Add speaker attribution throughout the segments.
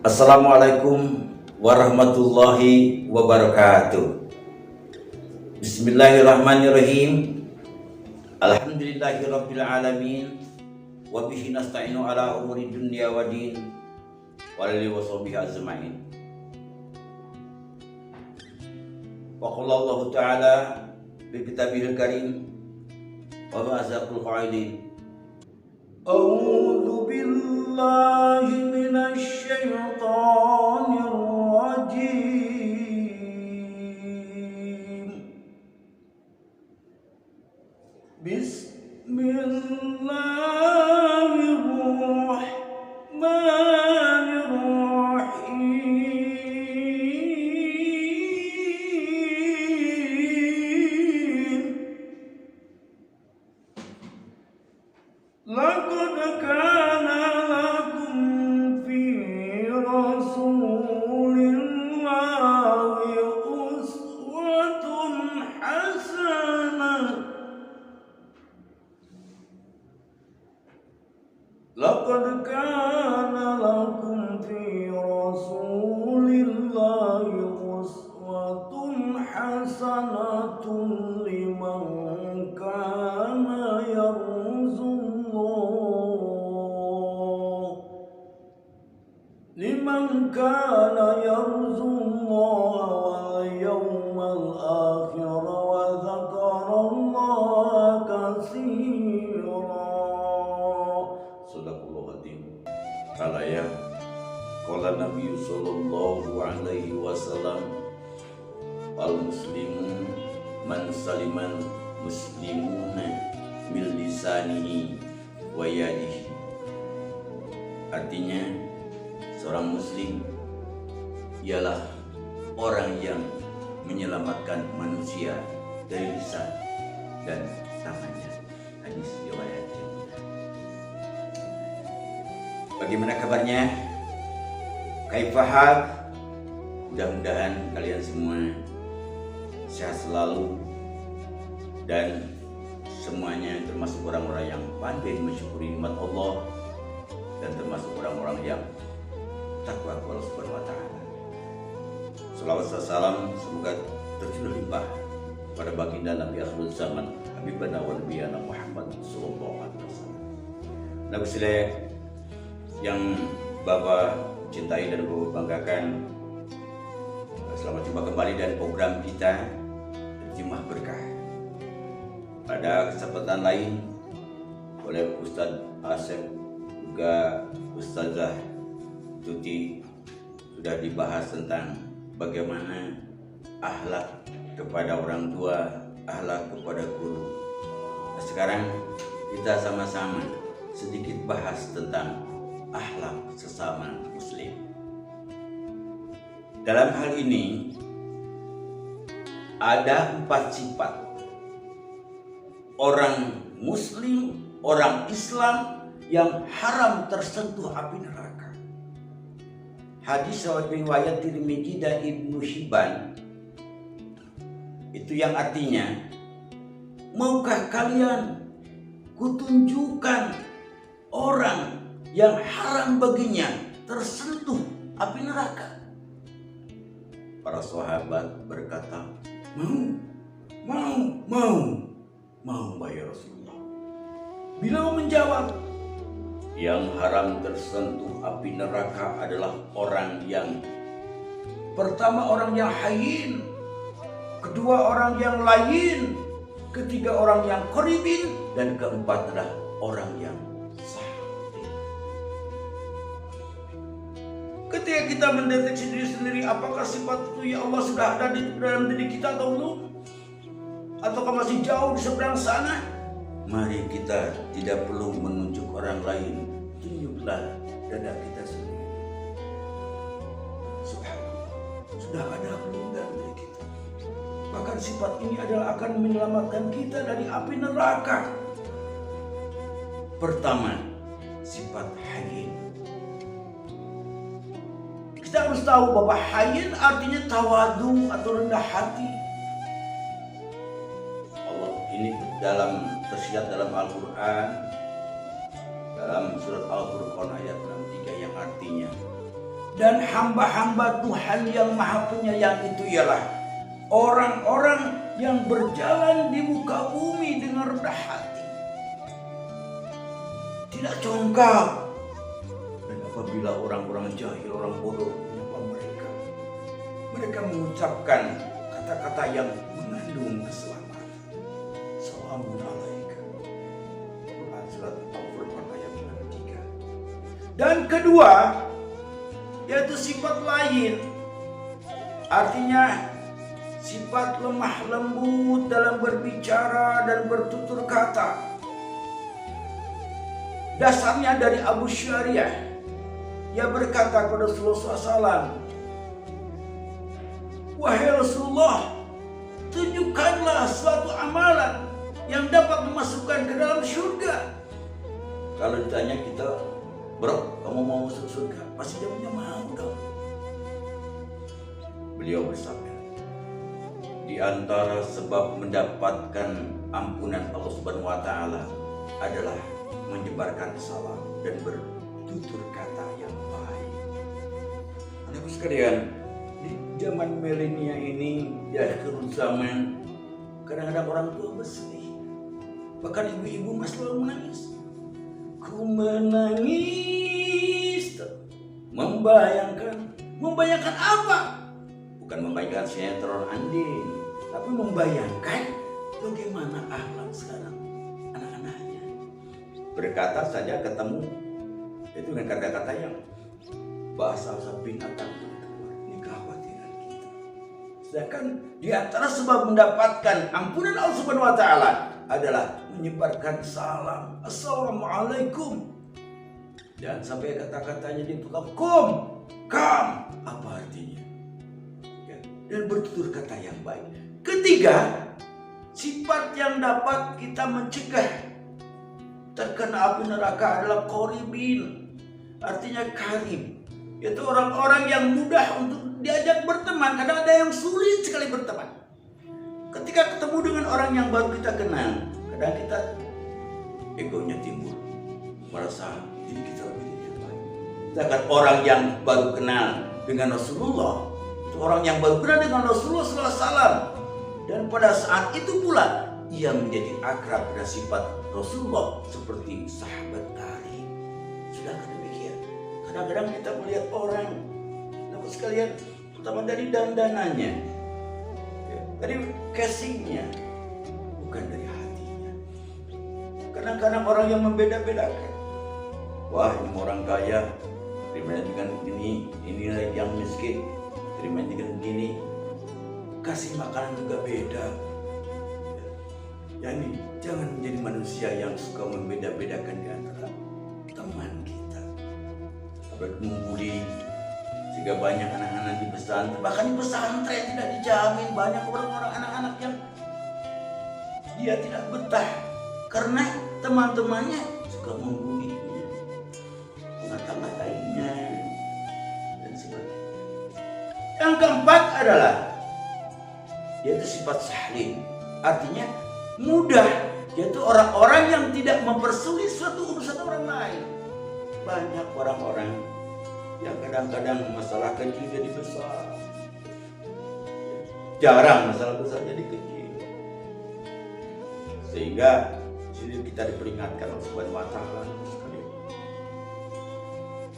Speaker 1: Assalamualaikum warahmatullahi wabarakatuh. Bismillahirrahmanirrahim. Alhamdulillahirabbil alamin. Wa bihi nasta'inu ala umuri dunya wa din. Wa alihi washabihi ajmain. Wa qala Allah Ta'ala bi kitabihil karim wa ba'azaqul qailin. A'udzu billahi minasy syaithanir rajim. Bismillahirrahmanirrahim. Laqad kana lakum fi rasulillahi uswatun hasanah. Laqad kana lakum fi rasulillahi uswatun hasanatun liman kana yarjullaha wal yawmal akhir wa dzakarallaha katsira. Sadaqallahu adzim. Qala ya qala Nabi sallallahu alaihi wasallam, al muslimun man saliman muslimuna min lisanihi wa yadihi. Artinya, seorang muslim ialah orang yang menyelamatkan manusia dari lisan dan tangannya. Hadis riwayat Tirmidzi. Bagaimana kabarnya? Kaifahal? Mudah-mudahan kalian semua sehat selalu dan semuanya termasuk orang-orang yang pandai mensyukuri nikmat Allah dan termasuk orang-orang yang takwa kepada Allah Subhanahu wa taala. Salawat dan salam semoga tercurah limpah pada baginda Nabi akhir zaman Habibana wa nabiyana Muhammad sallallahu alaihi wasallam. Nabi Saleh yang Bapak cintai dan Bapak banggakan, selamat jumpa kembali dari program kita Terjemah Berkah. Pada kesempatan lain oleh Ustadz Asep juga Ustazah Tuti sudah dibahas tentang bagaimana akhlak kepada orang tua, akhlak kepada guru. Nah, sekarang kita sama-sama sedikit bahas tentang akhlak sesama muslim. Dalam hal ini ada 4 sifat orang muslim, orang Islam yang haram tersentuh api neraka. Hadis riwayat Tirmidzi dan Ibnu Hibban itu yang artinya, maukah kalian kutunjukkan orang yang haram baginya tersentuh api neraka? Para sahabat berkata, mau ya Rasulullah. Beliau menjawab, yang haram tersentuh api neraka adalah orang yang pertama orang yang hayin, kedua orang yang layin, ketiga orang yang qaribin, dan keempat adalah orang yang sahih. Ketika kita mendeteksi diri sendiri, apakah sifat itu ya Allah sudah ada di dalam diri kita atau belum? Ataukah masih jauh di seberang sana? Mari kita tidak perlu menunjuk orang lain, tunjuklah dada kita sendiri. Subhanallah, sudah ada belum dalam diri kita? Bahkan sifat ini adalah akan menyelamatkan kita dari api neraka. Pertama, sifat hayin. Kita harus tahu bahwa hayin artinya tawadu atau rendah hati. Allah ini tersirat dalam Al-Quran, dalam surat Al-Furqan ayat 63 yang artinya
Speaker 2: dan hamba-hamba Tuhan yang Maha Penyayang itu ialah orang-orang yang berjalan di muka bumi dengan rendah hati, tidak congkak. Dan apabila orang-orang jahil, orang bodoh menyapa mereka, mereka mengucapkan kata-kata yang mengandung keselamatan. Salamun alaika. Quran surat Al-Furqan ayat 3. Dan kedua, yaitu sifat lain, artinya sifat lemah lembut dalam berbicara dan bertutur kata. Dasarnya dari Abu Syariah. Ia berkata kepada Rasulullah SAW, "Wahai Rasulullah, tunjukkanlah suatu amalan yang dapat memasukkan ke dalam surga." Kalau ditanya kita, "Bro, kamu mau masuk surga?" Pasti jawabnya mau dong. Beliau bersabda, di antara sebab mendapatkan ampunan Allah Subhanahu wa taala adalah menyebarkan salam dan bertutur kata yang baik. Anak sekalian, di zaman milenial ini, di akhir zaman, kadang-kadang orang tua bersedih. Bahkan ibu-ibu masih selalu menangis. Ku menangis, membayangkan apa? Bukan membayangkan sinetron Andin, tapi membayangkan bagaimana akhlak sekarang anak-anaknya. Berkata saja ketemu itu dengan kata-kata yang bahasa binatang itu keluar. Ini kekhawatiran kita. Sedangkan di antara sebab mendapatkan ampunan Allah Subhanahu wa taala adalah menyebarkan salam. Assalamualaikum. Jangan sampai kata-katanya ditukar kam. Apa artinya? Dan bertutur kata yang baik. Ketiga, sifat yang dapat kita mencegah terkena api neraka adalah qaribin, artinya karim, yaitu orang-orang yang mudah untuk diajak berteman. Kadang ada yang sulit sekali berteman. Ketika ketemu dengan orang yang baru kita kenal, kadang kita egonya timbul, merasa diri kita lebih yang baik. Sedangkan orang yang baru kenal dengan Rasulullah, orang yang baru kenal dengan Rasulullah SAW, dan pada saat itu pula ia menjadi akrab pada sifat Rasulullah seperti sahabat karib. Sudahkah demikian? Kadang-kadang kita melihat orang, namun sekalian, terutama dari dandanannya, dari casingnya, bukan dari hatinya. Kadang-kadang orang yang membeda-bedakan. Wah, ini orang kaya, terima dengan ini yang miskin, terima dengan begini, kasih makanan juga beda. Ya ini jangan menjadi manusia yang suka membeda-bedakan di antara teman kita. Sampai membuli sehingga banyak anak-anak di pesantren, bahkan di pesantren tidak dijamin, banyak orang-orang anak-anak yang dia tidak betah karena teman-temannya suka membulinya, mengata-ngatainya dan sebagainya. Yang keempat adalah yaitu sifat sahlim, artinya mudah, yaitu orang-orang yang tidak mempersulit suatu urusan orang lain. Banyak orang-orang yang kadang-kadang masalah kecil jadi besar, jarang masalah besar jadi kecil, sehingga sini kita diperingatkan oleh Subhanahu wa taala.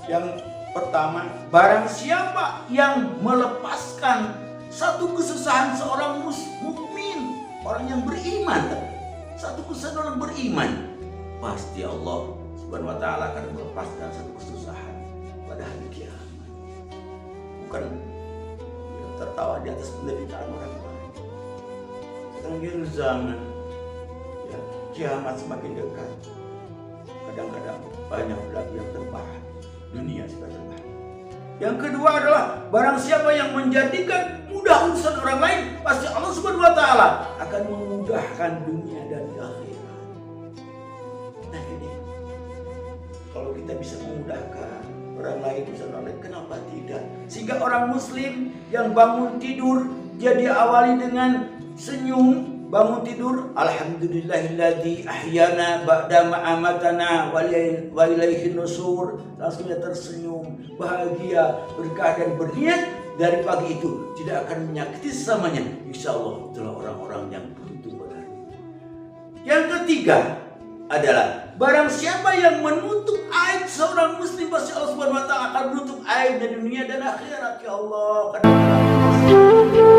Speaker 2: Yang pertama, barang siapa yang melepaskan satu kesusahan seorang mukmin, orang yang beriman, satu kesusahan orang beriman, pasti Allah Subhanahu wa taala akan melepaskan satu kesusahan pada hari kiamat. Bukan tertawa di atas penderitaan orang lain. Sekarang zaman ya, kiamat semakin dekat. Kadang-kadang banyak lagu yang terbahak, dunia sudah terbahak. Yang kedua adalah barang siapa yang menjadikan mudah urusan orang lain, pasti Allah Subhanahu wa taala akan memudahkan dunia dan akhirat. Nah ini, kalau kita bisa memudahkan orang lain urusan orang lain, kenapa tidak? Sehingga orang muslim yang bangun tidur dia diawali dengan senyum, bangun tidur, alhamdulillahilladzi ahyana ba'da ma amatana wa ilaihin nusur. Langsung dia tersenyum, bahagia, berkah dan berniat dari pagi itu tidak akan menyakiti sesamanya. Insya Allah itulah orang-orang yang beruntung pada hari itu. Yang ketiga adalah barang siapa yang menutup aib seorang muslim, pasti Allah Subhanahu wa taala akan menutup aibnya di dunia dan akhirat. Ya Allah, karena